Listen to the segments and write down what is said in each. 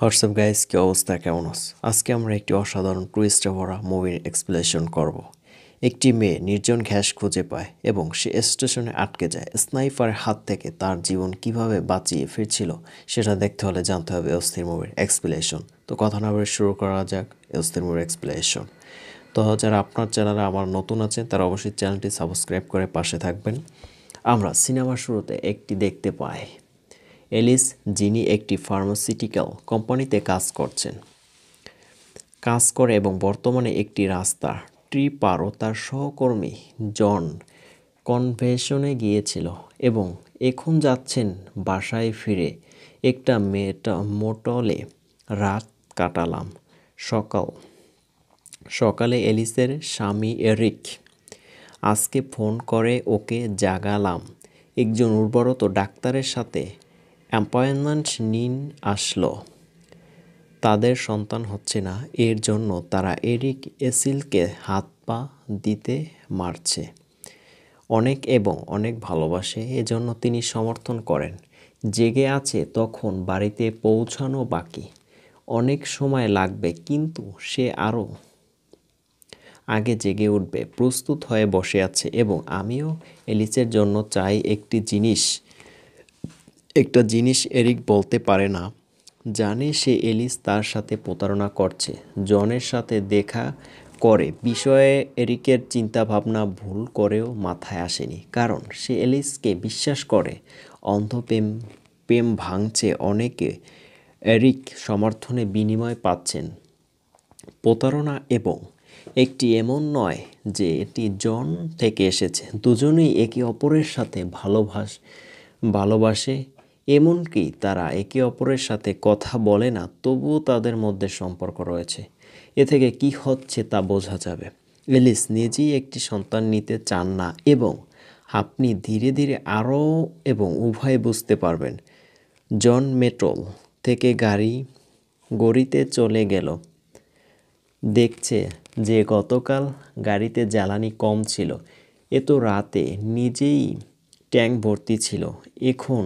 WhatsApp guys, কি অবস্থা, কেমন আছো? আজকে আমরা একটি অসাধারণ টুইস্টে ভরা মুভির এক্সপ্লেনেশন করব। একটি মেয়ে নির্জন গ্যাস খুঁজে পায় এবং সে স্টেশনে আটকে যায়। স্নাইপারের হাত থেকে তার জীবন কিভাবে বাঁচিয়ে ফিরছিল সেটা দেখতে হলে জানতে হবে অস্থির মুভির এক্সপ্লেনেশন। তো কথা না বলে শুরু করা যাক অস্থির মুভির এক্সপ্লেনেশন। তো যারা আপনার চ্যানেলে আমার নতুন আছেন তারা অবশ্যই চ্যানেলটি সাবস্ক্রাইব করে পাশে থাকবেন। আমরা সিনেমার শুরুতে একটি দেখতে পাই এলিস, যিনি একটি ফার্মাসিউটিক্যাল কোম্পানিতে কাজ করে এবং বর্তমানে একটি রাস্তা ট্রিপার ও তার সহকর্মী জন কনভেনশনে গিয়েছিল এবং এখন যাচ্ছেন বাসায় ফিরে। একটা মোটলে রাত কাটালাম। সকাল সকালে এলিসের স্বামী এরিক আজকে ফোন করে ওকে জাগালাম। একজন উর্বরত ডাক্তারের সাথে অ্যাপয়েন্টমেন্ট নিন আসলো। তাদের সন্তান হচ্ছে না, এর জন্য তারা এরিক এসিলকে হাত পা দিতে মারছে। অনেক এবং অনেক ভালোবাসে, এজন্য তিনি সমর্থন করেন। জেগে আছে তখন বাড়িতে পৌঁছানো বাকি। অনেক সময় লাগবে, কিন্তু সে আরও আগে জেগে উঠবে। প্রস্তুত হয়ে বসে আছে এবং আমিও এলিসের জন্য চাই একটা জিনিস এরিক বলতে পারে না। জানে সে এলিস তার সাথে প্রতারণা করছে। জনের সাথে দেখা করে বিষয়ে এরিকের চিন্তাভাবনা ভুল করেও মাথায় আসেনি, কারণ সে এলিসকে বিশ্বাস করে। অন্ধ প্রেম ভাঙছে অনেকে। এরিক সমর্থনে বিনিময় পাচ্ছেন প্রতারণা, এবং একটি এমন নয় যে এটি জন থেকে এসেছে। দুজনেই একে অপরের সাথে ভালোবাসে, এমনকি তারা একে অপরের সাথে কথা বলে না, তবুও তাদের মধ্যে সম্পর্ক রয়েছে। এ থেকে কি হচ্ছে তা বোঝা যাবে। এলিস নিজেই একটি সন্তান নিতে চান না, এবং আপনি ধীরে ধীরে আরও এবং উভয় বুঝতে পারবেন। জন মেট্রোল থেকে গড়িতে চলে গেল। দেখছে যে গতকাল গাড়িতে জ্বালানি কম ছিল। এত রাতে নিজেই ট্যাঙ্ক ভর্তি ছিল। এখন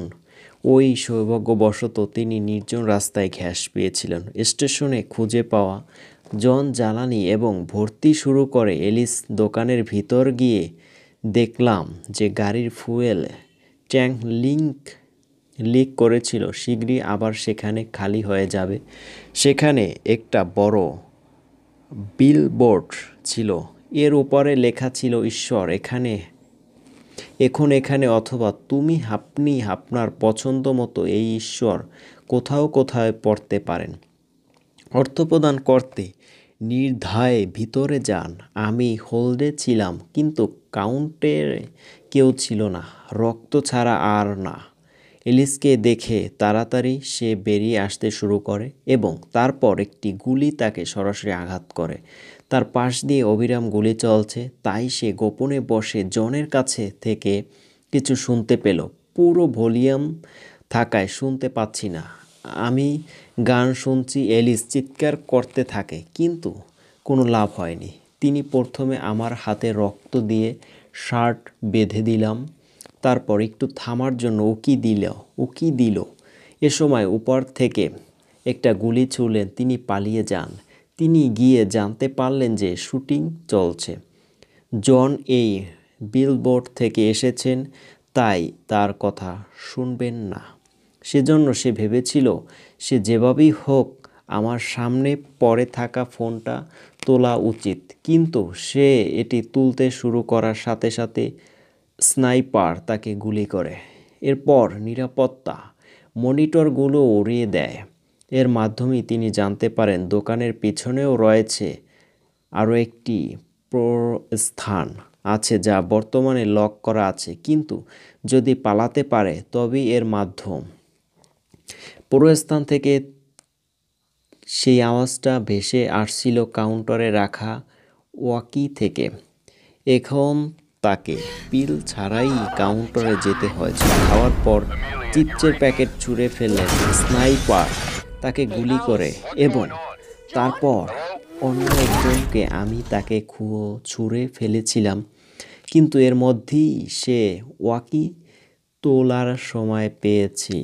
ওই সৌভাগ্যবশত তিনি নির্জন রাস্তায় গ্যাস পেয়েছিলেন। স্টেশনে খুঁজে পাওয়া জন জ্বালানি এবং ভর্তি শুরু করে। এলিস দোকানের ভিতর গিয়ে দেখলাম যে গাড়ির ফুয়েল ট্যাঙ্ক লিক করেছিল। শীঘ্রই আবার সেখানে খালি হয়ে যাবে। সেখানে একটা বড় বিলবোর্ড ছিল, এর উপরে লেখা ছিল ঈশ্বর এখন এখানে, অথবা আপনি আপনার পছন্দ মতো এই ঈশ্বর কোথাও কোথাও পড়তে পারেন। অর্থ প্রদান করতে নির্দ্বিধায় ভিতরে যান। আমি হোল্ডে ছিলাম, কিন্তু কাউন্টারে কেউ ছিল না, রক্ত ছাড়া আর না। এলিসকে দেখে তাড়াতাড়ি সে বেরিয়ে আসতে শুরু করে এবং তারপর একটি গুলি তাকে সরাসরি আঘাত করে। তার পাশ দিয়ে অবিরাম গুলি চলছে, তাই সে গোপনে বসে জনের কাছে থেকে কিছু শুনতে পেল। পুরো ভলিউম থাকায় শুনতে পাচ্ছি না। আমি গান শুনছি। এলিস চিৎকার করতে থাকে, কিন্তু কোনো লাভ হয়নি। তিনি প্রথমে আমার হাতে রক্ত দিয়ে শার্ট বেঁধে দিলাম, তারপর একটু থামার জন্য উকি দিল। এ সময় উপর থেকে একটা গুলি ছুড়লেন। তিনি পালিয়ে যান। তিনি গিয়ে জানতে পারলেন যে শুটিং চলছে। জন এই বিলবোর্ড থেকে এসেছেন, তাই তার কথা শুনবেন না। সেজন্য সে ভেবেছিল সে যেভাবেই হোক আমার সামনে পড়ে থাকা ফোনটা তোলা উচিত, কিন্তু সে এটি তুলতে শুরু করার সাথে সাথে স্নাইপার তাকে গুলি করে। এরপর নিরাপত্তা মনিটরগুলো উড়িয়ে দেয়। এর মাধ্যমেই তিনি জানতে পারেন দোকানের পিছনেও রয়েছে আরও একটি স্থান আছে যা বর্তমানে লক করা আছে, কিন্তু যদি পালাতে পারে তবেই এর মাধ্যম। স্থান থেকে সেই আওয়াজটা ভেসে আসছিল কাউন্টারে রাখা ওয়াকি থেকে। এখন তাকে পিল ছাড়াই কাউন্টারে যেতে হয়েছে। খাওয়ার পর চিপসের প্যাকেট ছুঁড়ে ফেললেন স্নাইপার, তাকে গুলি করে, এবং তারপর অন্য একজনকে। আমি তাকে ছুঁড়ে ফেলেছিলাম, কিন্তু এর মধ্যেই সে ওয়াকি তোলার সময় পেয়েছি।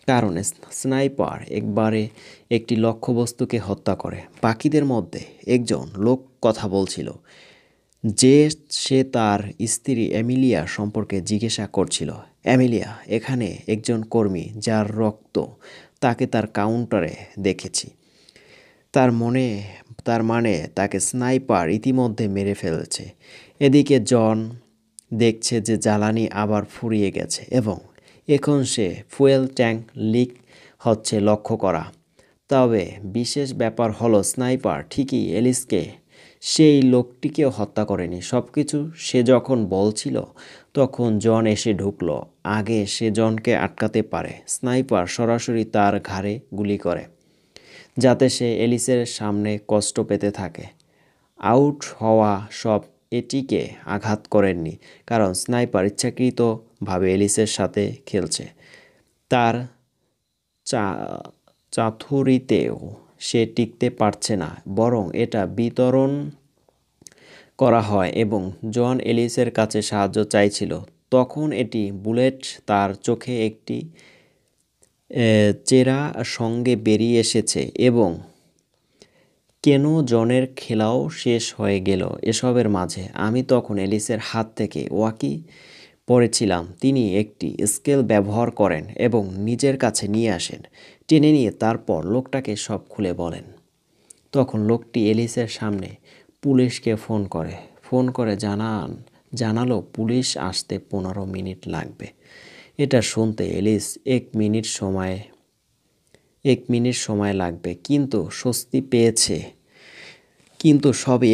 কারণ স্নাইপার একবারে একটি লক্ষ্যবস্তুকে হত্যা করে। বাকিদের মধ্যে একজন লোক কথা বলছিল যে সে তার স্ত্রী এমিলিয়া সম্পর্কে জিজ্ঞাসা করছিল। এমিলিয়া এখানে একজন কর্মী যার রক্ত তাকে তার কাউন্টারে দেখেছি। তার তার মানে তাকে স্নাইপার ইতিমধ্যে মেরে ফেলেছে। এদিকে জন দেখছে যে জ্বালানি আবার ফুরিয়ে গেছে এবং এখন সে ফুয়েল ট্যাঙ্ক লিক হচ্ছে লক্ষ্য করা। তবে বিশেষ ব্যাপার হলো স্নাইপার ঠিকই এলিসকে সেই লোকটিকেও হত্যা করেনি। সবকিছু সে যখন বলছিল তখন জন এসে ঢুকলো। আগে সে জনকে আটকাতে পারে। স্নাইপার সরাসরি তার ঘাড়ে গুলি করে যাতে সে এলিসের সামনে কষ্ট পেতে থাকে। আউট হওয়া সব এটিকে আঘাত করেননি, কারণ স্নাইপার ইচ্ছাকৃতভাবে এলিসের সাথে খেলছে। তার চাতুরিতেও সে টিকতে পারছে না, বরং এটা বিতরণ করা হয় এবং জন এলিসের কাছে সাহায্য চাইছিল। তখন এটি বুলেট তার চোখে একটি চেরা সঙ্গে বেরিয়ে এসেছে এবং কেন জনের খেলাও শেষ হয়ে গেল এসবের মাঝে। আমি তখন এলিসের হাত থেকে ওয়াকি পড়েছিলাম। তিনি একটি স্কেল ব্যবহার করেন এবং নিজের কাছে নিয়ে আসেন, টেনে নিয়ে তারপর লোকটাকে সব খুলে বলেন। তখন লোকটি এলিসের সামনে পুলিশকে ফোন করে জানালো পুলিশ আসতে 15 মিনিট লাগবে। এটা শুনতে এলিস এক মিনিট সময় লাগবে কিন্তু স্বস্তি পেয়েছে। কিন্তু সবই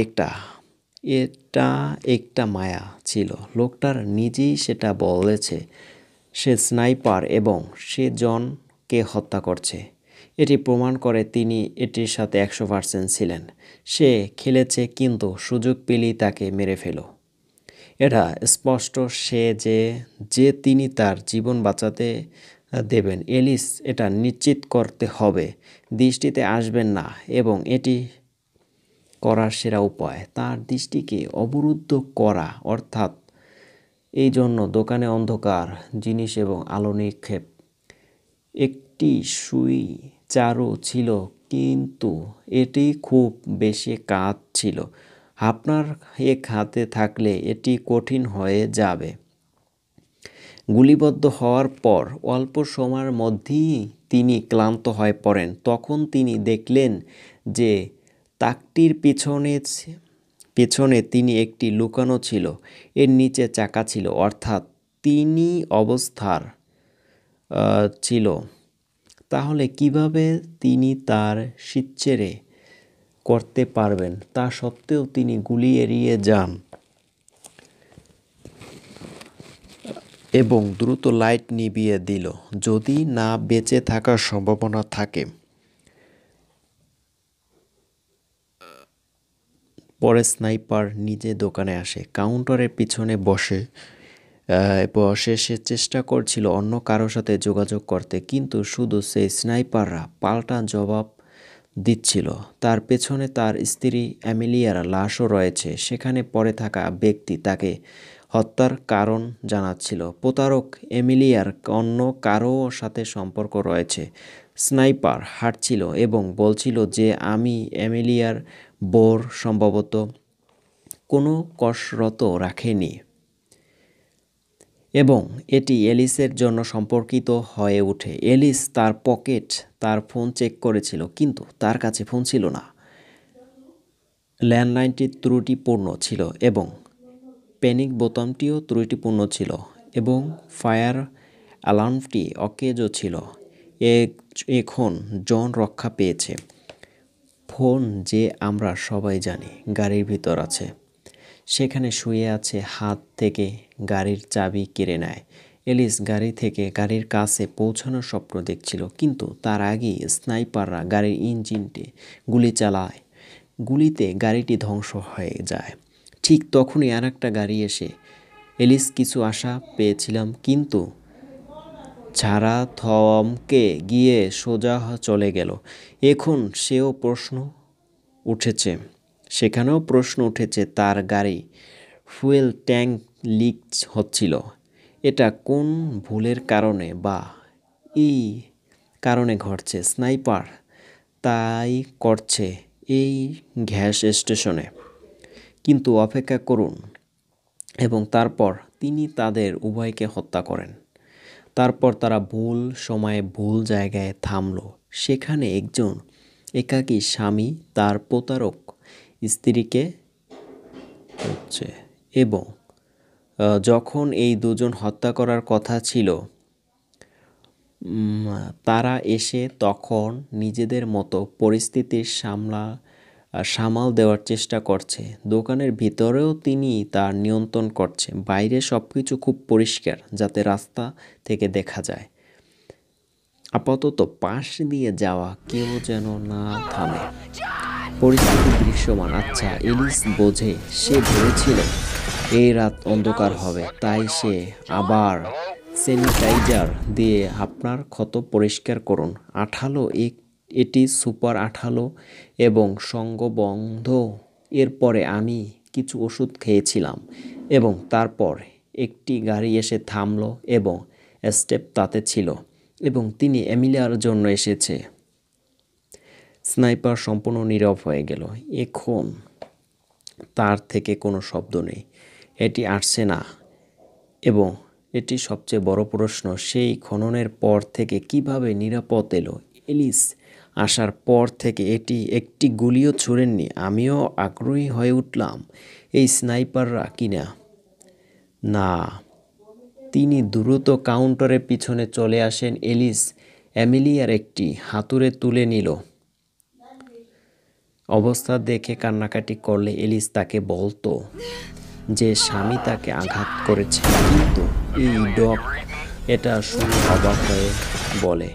এটা একটা মায়া ছিল। লোকটার নিজেই সেটা বলেছে। সে স্নাইপার এবং সে জনকে হত্যা করছে। এটি প্রমাণ করে তিনি এটির সাথে 100% ছিলেন। সে খেলেছে কিন্তু সুযোগ পেলেই তাকে মেরে ফেল। এটা স্পষ্ট যে তিনি তার জীবন বাঁচাতে দেবেন। এলিস এটা নিশ্চিত করতে হবে দৃষ্টিতে আসবেন না এবং এটি করার সেরা উপায় তার দৃষ্টিকে অবরুদ্ধ করা, অর্থাৎ এই জন্য দোকানে অন্ধকার জিনিস এবং আলো নিক্ষেপ। একটি সুই চারু ছিল কিন্তু এটি খুব বেশি কাজ ছিল। আপনার এক হাতে থাকলে এটি কঠিন হয়ে যাবে। গুলিবিদ্ধ হওয়ার পর অল্প সময়ের মধ্যেই তিনি ক্লান্ত হয়ে পড়েন। তখন তিনি দেখলেন যে তাকটির পেছনে তিনি একটি লুকানো ছিল। এর নিচে চাকা ছিল, অর্থাৎ তিনি অবস্থার ছিল। তাহলে কিভাবে তিনি তার শিরশ্ছেদ করতে পারবেন? তা সত্ত্বেও তিনি গুলি এড়িয়ে যান এবং দ্রুত লাইট নিভিয়ে দিল যদি না বেঁচে থাকার সম্ভাবনা থাকে। পরে স্নাইপার নিজে দোকানে আসে, কাউন্টারের পিছনে বসে সে চেষ্টা করছিল অন্য কারোর সাথে যোগাযোগ করতে, কিন্তু শুধু সেই স্নাইপাররা পাল্টা জবাব দিচ্ছিল। তার পেছনে তার স্ত্রী এমিলিয়ার লাশও রয়েছে। সেখানে পড়ে থাকা ব্যক্তি তাকে হত্যার কারণ জানাচ্ছিল। প্রতারক এমিলিয়ার অন্য কারো সাথে সম্পর্ক রয়েছে। স্নাইপার হাঁটছিল এবং বলছিল যে আমি এমিলিয়ার বোর সম্ভবত কোনো কসরত রাখেনি এবং এটি এলিসের জন্য সম্পর্কিত হয়ে ওঠে। এলিস তার ফোন চেক করেছিল কিন্তু তার কাছে ফোন ছিল না। ল্যান্ডলাইনটি ত্রুটিপূর্ণ ছিল এবং প্যানিক বোতামটিও ত্রুটিপূর্ণ ছিল এবং ফায়ার অ্যালার্মটি অকেজো ছিল। এখন জন রক্ষা পেয়েছে। ফোন যে আমরা সবাই জানি গাড়ির ভিতর আছে। সেখানে শুয়ে আছে, হাত থেকে গাড়ির চাবি কেড়ে নেয়। এলিস গাড়ি থেকে গাড়ির কাছে পৌঁছানোর স্বপ্ন দেখছিল, কিন্তু তার আগেই স্নাইপাররা গাড়ির ইঞ্জিনটি গুলি চালায়। গুলিতে গাড়িটি ধ্বংস হয়ে যায়। ঠিক তখনই আরেকটা গাড়ি এসে এলিস কিছু আশা পেয়েছিলাম, কিন্তু ছাড়া থমকে গিয়ে সোজা চলে গেল। এখন সেখানেও প্রশ্ন উঠেছে তার গাড়ি ফুয়েল ট্যাঙ্ক লিক হচ্ছিল। এটা কোন ভুলের কারণে বা এই কারণে ঘটছে। স্নাইপার তাই করছে এই গ্যাস স্টেশনে। কিন্তু অপেক্ষা করুন। এবং তারপর তিনি তাদের উভয়কে হত্যা করেন। তারপর তারা ভুল সময়ে ভুল জায়গায় থামল। সেখানে একজন একাকী স্বামী তার প্রতারক স্ত্রীকে হচ্ছে এবং যখন এই দুজন হত্যা করার কথা ছিল, তারা এসে তখন নিজেদের মতো পরিস্থিতির সামাল দেওয়ার চেষ্টা করছে। দোকানের ভিতরেও তিনি তা নিয়ন্ত্রণ করছে। বাইরে সব কিছু খুব পরিষ্কার, যাতে রাস্তা থেকে দেখা যায়। আপাতত পাশ দিয়ে যাওয়া কেউ যেন না থামে। পরিস্থিতি দৃশ্যমান। আচ্ছা, এলিস বোঝে। সে ভেবেছিল এই রাত অন্ধকার হবে, তাই সে আবার স্যানিটাইজার দিয়ে আপনার ক্ষত পরিষ্কার করুন। আঠালো, এটি সুপার আঠালো এবং সংঘবদ্ধ। এরপরে আমি কিছু ওষুধ খেয়েছিলাম এবং তারপর একটি গাড়ি এসে থামলো এবং স্টেপ তাতে ছিল এবং তিনি এমিলিয়ার জন্য এসেছে। স্নাইপার সম্পূর্ণ নীরব হয়ে গেল। এখন তার থেকে কোনো শব্দ নেই। এটি আসছে না এবং এটি সবচেয়ে বড় প্রশ্ন, সেই খননের পর থেকে কিভাবে নিরাপদ এলো? এলিস আসার পর থেকে এটি একটি গুলিও ছুড়েননি। আমিও আগ্রহী হয়ে উঠলাম, এই স্নাইপাররা কিনা। না, তিনি দ্রুত কাউন্টারের পিছনে চলে আসেন। এলিস এমিলিয়ার একটি হাতুড়ে তুলে নিল। অবস্থা দেখে কান্নাকাটি করলে এলিস তাকে বলতো যে স্বামী তাকে আঘাত করেছে। কিন্তু এই ডক এটা শুনে অবাক হয়ে বলে,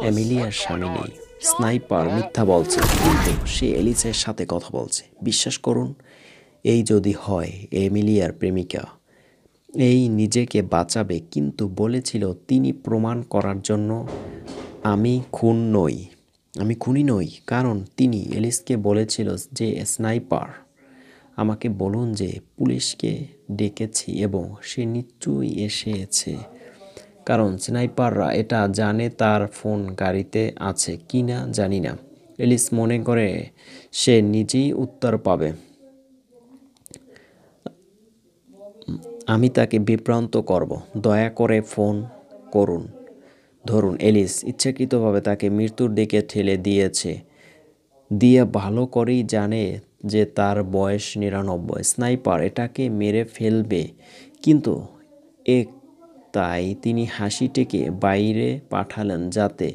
এমিলিয়ার স্বামী নেই। স্নাইপার মিথ্যা বলছে, কিন্তু সে এলিসের সাথে কথা বলছে। বিশ্বাস করুন, এই যদি হয় এমিলিয়ার প্রেমিকা, এই নিজেকে বাঁচাবে, কিন্তু বলেছিল তিনি প্রমাণ করার জন্য আমি খুনি নই, কারণ তিনি এলিসকে বলেছিল যে স্নাইপার আমাকে বলুন যে পুলিশকে ডেকেছি এবং সে নিশ্চয়ই এসেছে, কারণ স্নাইপাররা এটা জানে। তার ফোন গাড়িতে আছে কি না জানি না। এলিস মনে করে সে নিজেই উত্তর পাবে। আমি তাকে বিভ্রান্ত করব। দয়া করে ফোন ধরুন। এলিস ইচ্ছাকৃতভাবে তাকে মৃত্যুর দিকে ঠেলে দিয়ে ভালো করেই জানে যে তার বয়স 99। স্নাইপার এটাকে মেরে ফেলবে, কিন্তু তাই তিনি হাসিটিকে বাইরে পাঠালেন যাতে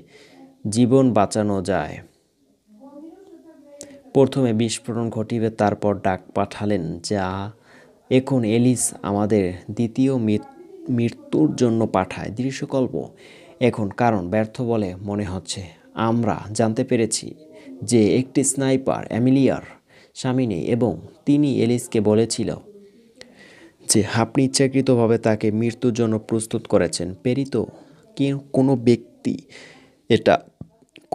জীবন বাঁচানো যায়। প্রথমে বিস্ফোরণ ঘটিবে, তারপর ডাক পাঠালেন যা এখন এলিস আমাদের দ্বিতীয় মৃত্যুর জন্য পাঠায়। দৃশ্যকল্প এখন কারণ ব্যর্থ বলে মনে হচ্ছে। আমরা জানতে পেরেছি যে একটি স্নাইপার এমিলিয়ার স্বামী নেই এবং তিনি এলিসকে বলেছিল যে আপনি ইচ্ছাকৃতভাবে তাকে মৃত্যুর জন্য প্রস্তুত করেছেন। প্রেরিত কোনো ব্যক্তি এটা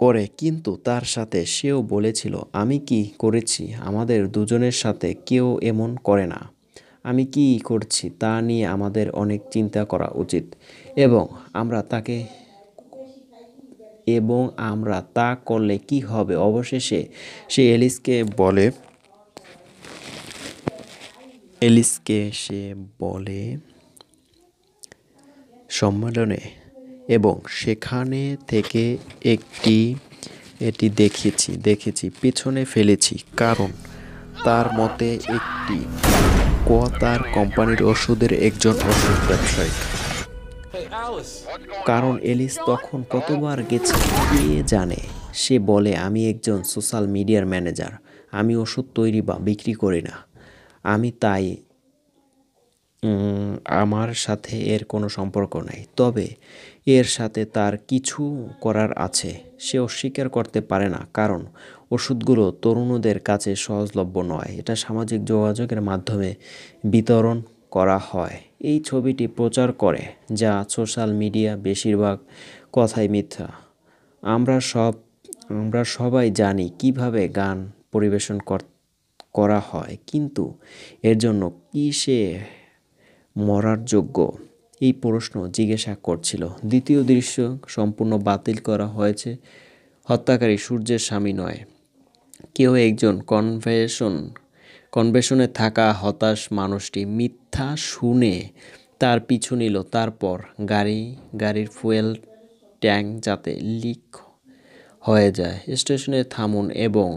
করে, কিন্তু তার সাথে সেও বলেছিল আমি কি করেছি আমাদের দুজনের সাথে কেউ এমন করে না। আমি কি করছি তা নিয়ে আমাদের অনেক চিন্তা করা উচিত এবং আমরা তা করলে কি হবে। অবশেষে সে এলিসকে বলে সম্মেলনে এবং সেখানে থেকে এটি দেখেছি পেছনে ফেলেছি, কারণ তার মতে একটি তার কোম্পানির ওষুধের একজন ওষুধ ব্যবসায়ী। কারণ এলিস তখন কতবার গেছে কে জানে। সে বলে আমি একজন সোশ্যাল মিডিয়ার ম্যানেজার, আমি ওষুধ তৈরি বা বিক্রি করি না। তাই আমার সাথে এর কোনো সম্পর্ক নেই। তবে এর সাথে তার কিছু করার আছে। সে অস্বীকার করতে পারে না, কারণ ওষুধগুলো তরুণদের কাছে সহজলভ্য নয়। এটা সামাজিক যোগাযোগের মাধ্যমে বিতরণ করা হয়। এই ছবিটি প্রচার করে যা সোশ্যাল মিডিয়া বেশিরভাগ কথাই মিথ্যা। আমরা সবাই জানি কিভাবে গান পরিবেশন করা হয়, কিন্তু এর জন্য কি সে মরার যোগ্য? এই প্রশ্ন জিজ্ঞাসা করছিল। দ্বিতীয় দৃশ্য সম্পূর্ণ বাতিল করা হয়েছে। হত্যাকারী সূর্যের স্বামী নয়, কেউ একজন কনভেনশনে থাকা হতাশ মানুষটি মিথ্যা শুনে তার পিছু নিল। তারপর গাড়ির ফুয়েল ট্যাঙ্ক যাতে লিক হয়ে যায়। স্টেশনে থামুন এবং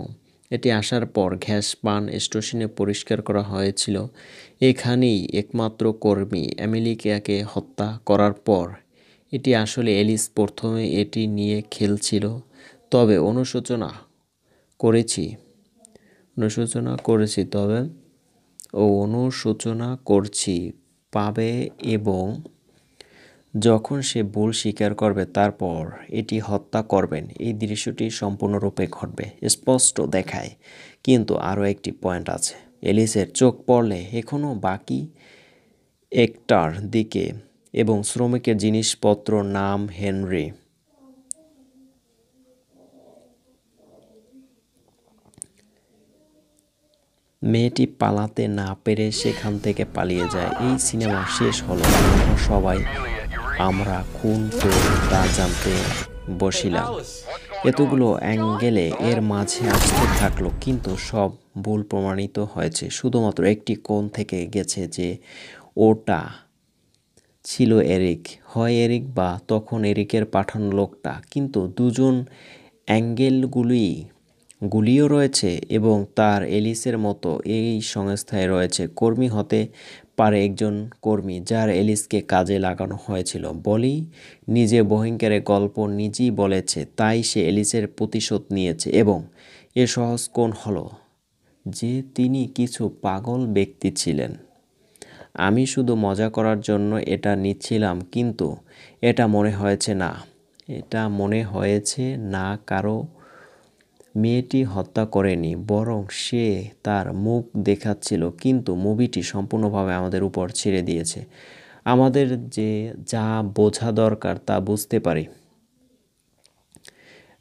এটি আসার পর গ্যাস পান স্টেশনে পরিষ্কার করা হয়েছিল। এখানেই একমাত্র কর্মী আমেলিকাকে হত্যা করার পর এটি আসলে এলিস প্রথমে এটি নিয়ে খেলছিল। তবে অনুশোচনা করছি পাবে এবং যখন সে ভুল স্বীকার করবে তারপর এটি হত্যা করবেন। এই দৃশ্যটি সম্পূর্ণরূপে ঘটবে স্পষ্ট দেখায়। কিন্তু আরও একটি পয়েন্ট আছে। এলিসের চোখ পড়লে এখনও বাকি একটার দিকে এবং শ্রমিকের জিনিসপত্র নাম হেনরি। মেয়েটি পালাতে না পেরে সেখান থেকে পালিয়ে যায়। এই সিনেমা শেষ হলো। আমরা খুন তো তা জানতে বসিলাম। এতগুলো অ্যাঙ্গেলে এর মাঝে আসতে থাকলো, কিন্তু সব ভুল প্রমাণিত হয়েছে। শুধুমাত্র একটি কোণ থেকে গেছে যে ওটা ছিল এরিক, হয় এরিক বা তখন এরিকের পাঠানো লোকটা। কিন্তু দুজন গুলিও রয়েছে এবং তার এলিসের মতো এই সংস্থায় রয়েছে কর্মী। হতে পারে একজন কর্মী যার এলিসকে কাজে লাগানো হয়েছিল। বলি নিজে ভয়ঙ্করের গল্প নিজেই বলেছে, তাই সে এলিসের প্রতিশোধ নিয়েছে। এবং এ সহজ কোণ হলো যে তিনি কিছু পাগল ব্যক্তি ছিলেন। আমি শুধু মজা করার জন্য এটা নিচ্ছিলাম, কিন্তু এটা মনে হয়েছে না কারো মেয়েটি হত্যা করেনি, বরং সে তার মুখ দেখাচ্ছিল। কিন্তু মুভিটি সম্পূর্ণভাবে আমাদের উপর ছেড়ে দিয়েছে। আমাদের যা বোঝা দরকার তা বুঝতে পারি,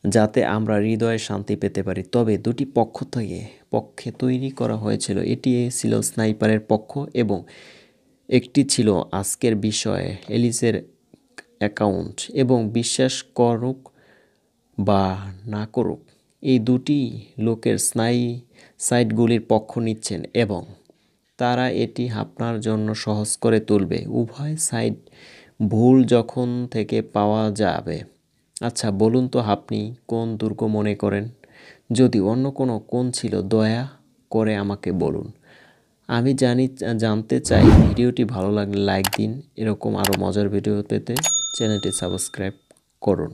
যাতে আমরা হৃদয়ে শান্তি পেতে পারি। তবে দুটি পক্ষে তৈরি করা হয়েছিল। এটি ছিল স্নাইপারের পক্ষ এবং একটি ছিল আজকের বিষয়ে এলিসের অ্যাকাউন্ট। এবং বিশ্বাস করুক বা না করুক, এই দুটি লোকের সাইডগুলির পক্ষ নিচ্ছেন এবং তারা এটি আপনার জন্য সহজ করে তুলবে। উভয় সাইড ভুল যখন থেকে পাওয়া যাবে। আচ্ছা বলুন তো, আপনি কোন দুর্গ মনে করেন? যদি অন্য কোনো কোণ ছিল, দয়া করে আমাকে বলুন। আমি জানতে চাই। ভিডিওটি ভালো লাগলে লাইক দিন। এরকম আরও মজার ভিডিও পেতে চ্যানেলটি সাবস্ক্রাইব করুন।